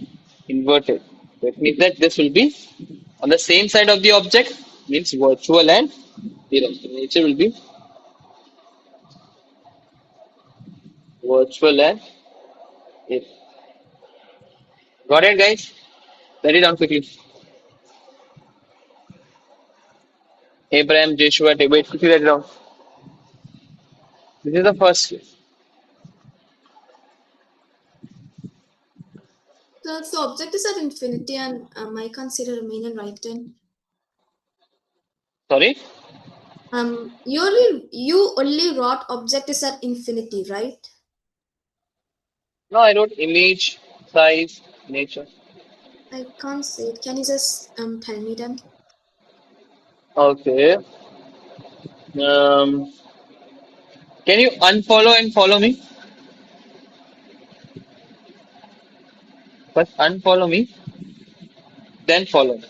inverted. That means that this will be on the same side of the object, means virtual and real. So nature will be virtual and real. Got it, guys? Write it down quickly. Abraham, Joshua, David, quickly write it down. This is the first case. So if the object is at infinity and I consider remain in right then. Sorry? You only wrote object is at infinity, right? No, I wrote image, size, nature. I can't see it. Can you just tell me then? Okay. Can you unfollow and follow me? First unfollow me, then follow me.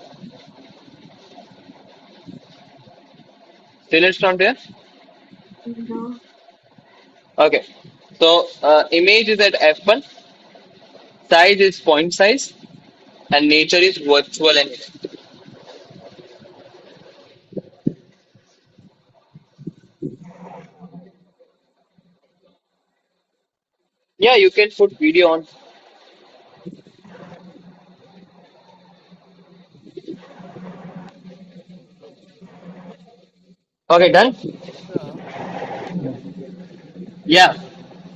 Still it's not there? No. Okay. So image is at F1, size is point size, and nature is virtual and yeah, you can put video on. Okay, done? Sir, Yeah.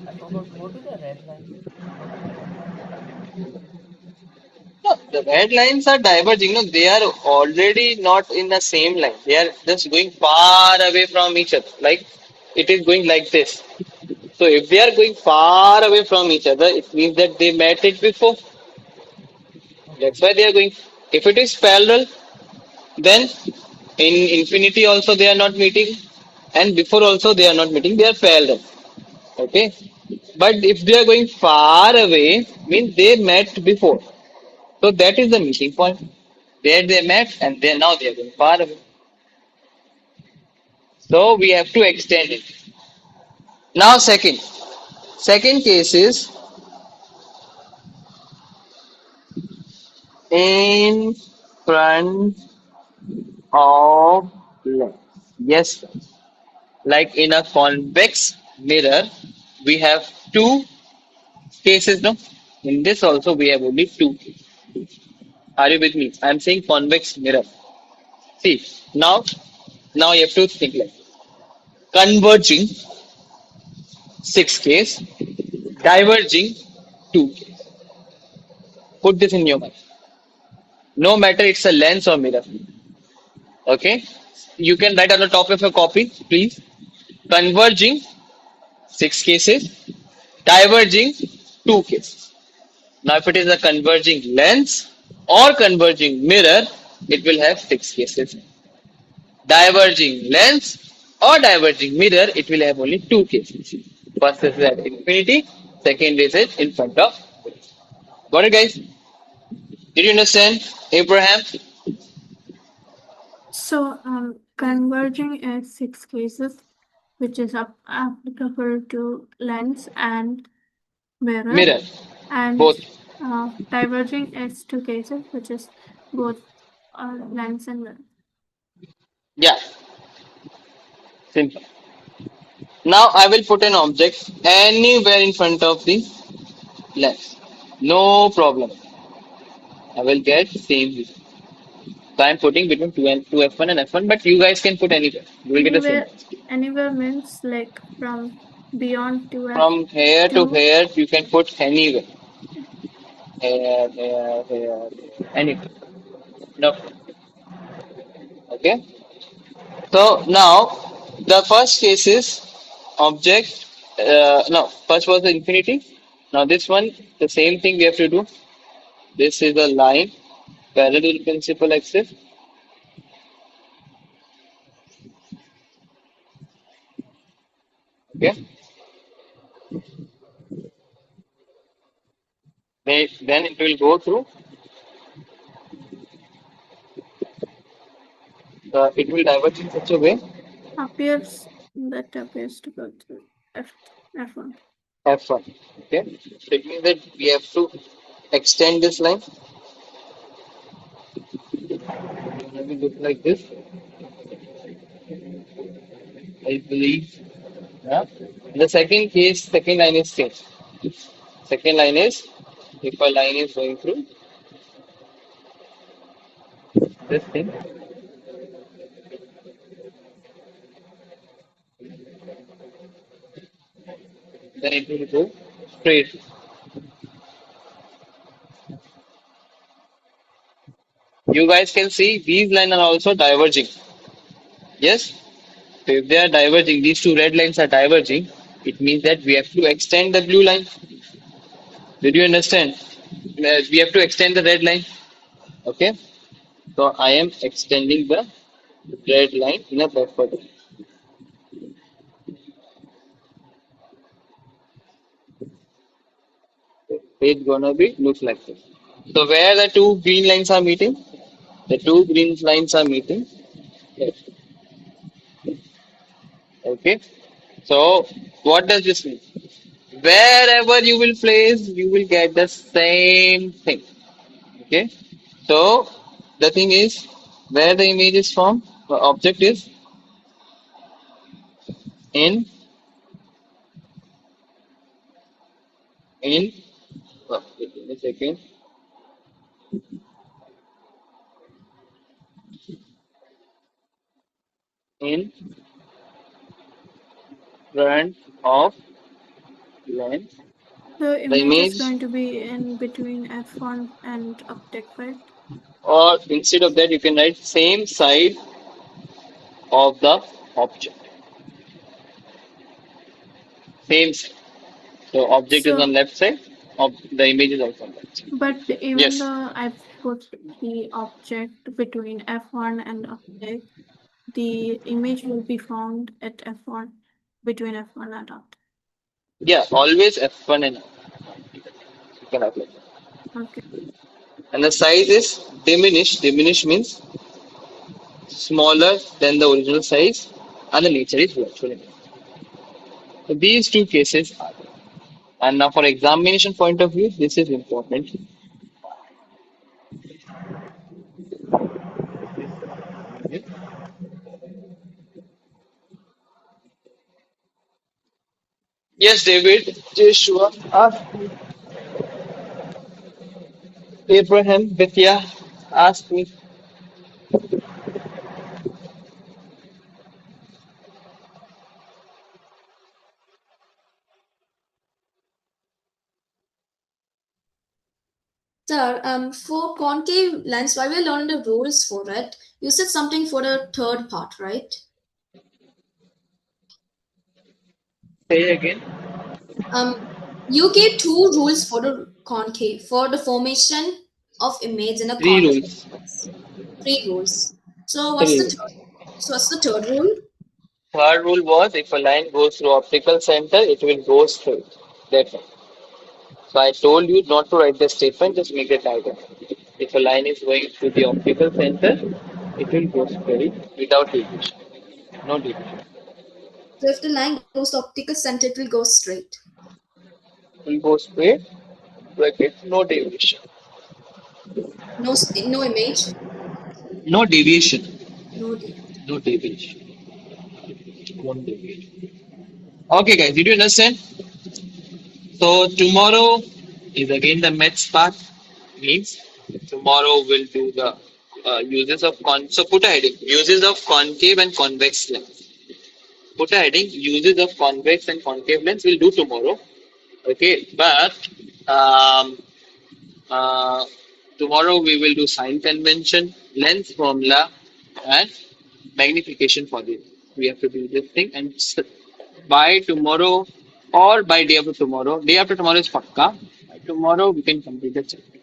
I forgot what do the red lines what do the red lines are? No, the red lines are diverging. No, they are already not in the same line. They are just going far away from each other. Like it is going like this. So if they are going far away from each other, it means that they met it before. Okay. That's why they are going. If it is parallel, then in infinity also they are not meeting, and before also they are not meeting. They are parallel. Okay. But if they are going far away, means they met before. So that is the meeting point. There they met, and then now they are going far away. So we have to extend it. Now second case is in front of lens. Yes, like in a convex mirror, we have two cases, no? In this also we have only two. Are you with me? I'm saying convex mirror. See, now you have to think like converging 6 case, diverging 2 case. Put this in your mind. No matter it's a lens or mirror. Okay? You can write on the top of your copy, please. Converging 6 cases, diverging 2 cases. Now, if it is a converging lens or converging mirror, it will have 6 cases. Diverging lens or diverging mirror, it will have only 2 cases. First is at infinity, second is it in front of. Got it, guys? Did you understand, Abraham? So, converging is 6 cases, which is applicable to lens and mirror, Mirror, and both. diverging is 2 cases, which is both lens and mirror. Yeah, simple. Now I will put an object anywhere in front of the lens. No problem. I will get same result. So I'm putting between 2 and 2 F1 and F1, but you guys can put anywhere. You will get the same. Anywhere means like from beyond 2F. From here to here, you can put anywhere. Here, anywhere. No. Okay. So now the first case is object. No, first was the infinity. Now this one, the same thing we have to do. This is a line parallel to the principal axis. Okay. Then it will go through. It will diverge in such a way. appears to go through F1. F1. Okay. So it means that we have to extend this line. Let me look like this. I believe. Yeah. The second case, second line is same. Second line is if a line is going through this thing, then it will go straight. You guys can see these lines are also diverging. Yes? So if they are diverging, these two red lines are diverging, it means that we have to extend the blue line. Did you understand? We have to extend the red line. Okay? So I am extending the red line in a buffer. It's gonna be looks like this. So where the two green lines are meeting, the two green lines are meeting. Yes. Okay. So what does this mean? Wherever you will place, you will get the same thing. Okay. So the thing is, where the image is from, the object is in in. Wait a second. In front of lens. The The image is image, going to be in between F1 and object, right? or instead of that, you can write same side of the object. Same side. So object is So, on left side. The image is also on left side. but even Yes. though I put the object between F1 and object, the image will be found at F1, between F1 and object. Yeah. Always F1 and you can apply. Okay. And the size is diminished. Diminished means smaller than the original size, and the nature is virtual image. So these two cases are there. And now for examination point of view, this is important. Yes, David, Joshua, ask me. Abraham, Vidya, ask me. Sir, for concave lens, while we're learning the rules for it, you said something for the third part, right? Say again. You gave two rules for the concave, for the formation of image in a Three concave rules. lens. Three rules. So Three rules. what's the third rule? Third rule was if a line goes through optical center, it will go straight. That's all. So I told you not to write the statement, just make the diagram. If a line is going through the optical center, it will go straight without deviation. No deviation. So if the line goes to optical center, it will go straight. It will go straight, bracket, no deviation. No image, No deviation. no deviation. No deviation. One deviation. Okay, guys, did you understand? So tomorrow is again the maths part. Means tomorrow we'll do the uses of so put a heading uses of concave and convex lens. Put a heading uses of convex and concave lens. We'll do tomorrow. Okay, but um, uh, tomorrow we will do sign convention, lens formula, and magnification for this. We have to do this thing, and by tomorrow or by day after tomorrow. Day after tomorrow is pakka. By tomorrow we can complete the chapter.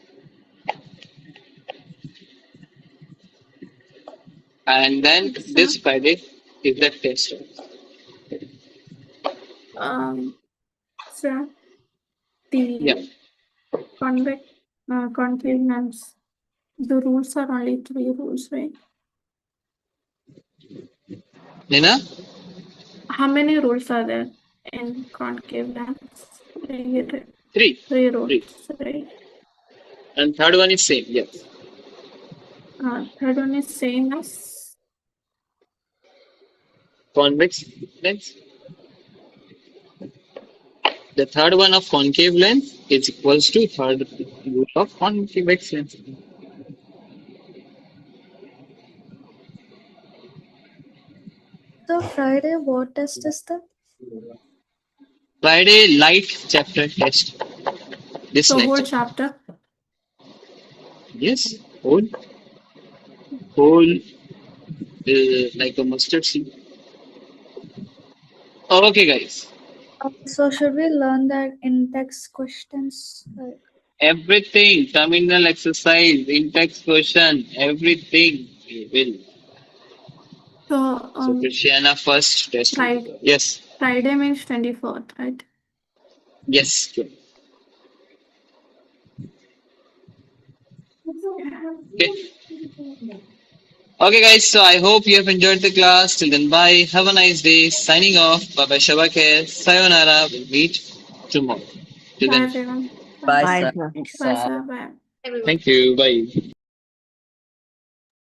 And then Okay, sir. this Friday is the test. Sir, the Yeah. concave lens, the rules are only 3 rules, right? Nina? How many rules are there in concave lens? Three, Three. three rules, Three. right? And third one is same. Yes. Third one is same as Convex lens. The third one of concave lens is equals to third rule of convex lens. So Friday, what test is that? Friday light chapter test. This the night. whole chapter. Yes. Whole like a mustard seed. Okay, guys. So should we learn that in text questions? Everything, terminal exercise, in-text question, everything we will. So, Christiana first test. Friday. Yes. Friday means 24th, right? Yes. Sure. Okay. Okay, guys. So I hope you have enjoyed the class. Till then, bye. Have a nice day. Signing off. Bye bye. Shabakir. Sayonara. We'll meet tomorrow. Till Bye, then. everyone. Bye, Bye, sir. sir. Bye, sir. Bye. Everyone. Thank you. Bye.